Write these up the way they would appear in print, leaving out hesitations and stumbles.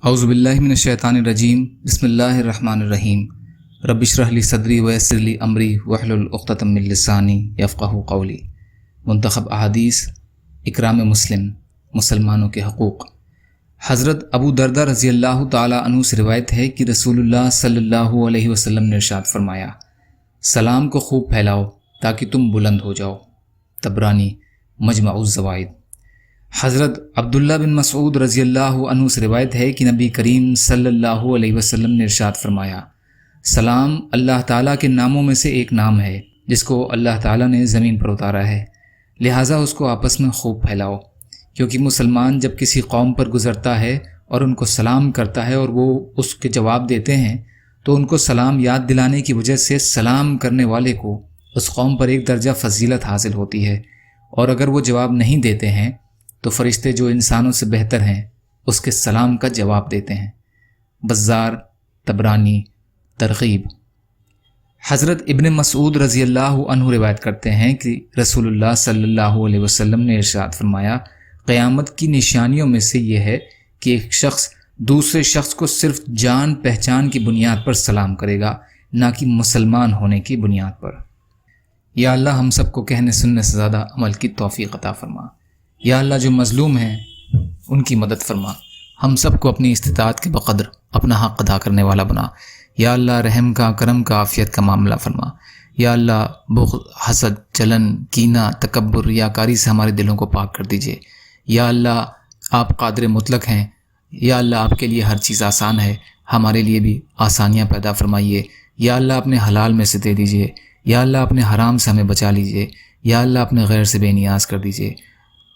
اعوذ باللہ من الشیطان الرجیم بسم اللہ الرحمن الرحیم رب اشرح لی صدری ویسر لی امری واحلل عقدۃ من لسانی یفقہوا قولی۔ منتخب احادیث اکرام مسلم، مسلمانوں کے حقوق۔ حضرت ابو دردہ رضی اللہ تعالیٰ عنہ سے روایت ہے کہ رسول اللہ صلی اللہ علیہ وسلم نے ارشاد فرمایا، سلام کو خوب پھیلاؤ تاکہ تم بلند ہو جاؤ۔ طبرانی مجمع الزوائد۔ حضرت عبداللہ بن مسعود رضی اللہ عنہ سے روایت ہے کہ نبی کریم صلی اللہ علیہ وسلم نے ارشاد فرمایا، سلام اللہ تعالیٰ کے ناموں میں سے ایک نام ہے جس کو اللہ تعالیٰ نے زمین پر اتارا ہے، لہٰذا اس کو آپس میں خوب پھیلاؤ، کیونکہ مسلمان جب کسی قوم پر گزرتا ہے اور ان کو سلام کرتا ہے اور وہ اس کے جواب دیتے ہیں تو ان کو سلام یاد دلانے کی وجہ سے سلام کرنے والے کو اس قوم پر ایک درجہ فضیلت حاصل ہوتی ہے، اور اگر وہ جواب نہیں دیتے ہیں تو فرشتے جو انسانوں سے بہتر ہیں اس کے سلام کا جواب دیتے ہیں۔ بزار، طبرانی، ترغیب۔ حضرت ابن مسعود رضی اللہ عنہ روایت کرتے ہیں کہ رسول اللہ صلی اللہ علیہ وسلم نے ارشاد فرمایا، قیامت کی نشانیوں میں سے یہ ہے کہ ایک شخص دوسرے شخص کو صرف جان پہچان کی بنیاد پر سلام کرے گا، نہ کہ مسلمان ہونے کی بنیاد پر۔ یا اللہ ہم سب کو کہنے سننے سے زیادہ عمل کی توفیق عطا فرما۔ یا اللہ جو مظلوم ہیں ان کی مدد فرما، ہم سب کو اپنی استطاعت کے بقدر اپنا حق ادا کرنے والا بنا۔ یا اللہ رحم کا، کرم کا، عافیت کا معاملہ فرما۔ یا اللہ بغض، حسد، جلن، کینہ، تکبر، ریاکاری سے ہمارے دلوں کو پاک کر دیجیے۔ یا اللہ آپ قادر مطلق ہیں، یا اللہ آپ کے لیے ہر چیز آسان ہے، ہمارے لیے بھی آسانیاں پیدا فرمائیے۔ یا اللہ اپنے حلال میں سے دے دیجیے، یا اللہ اپنے حرام سے ہمیں بچا لیجیے، یا اللہ اپنے غیر سے بے نیاز کر دیجیے۔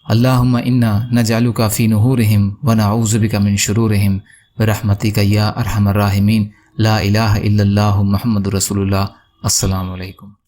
اللہم انا نجعلک فی نحورہم ونعوذ بک من شرورہم برحمتک یا ارحم الراحمین۔ لا الہ الا اللہ محمد رسول اللہ۔ السلام علیکم۔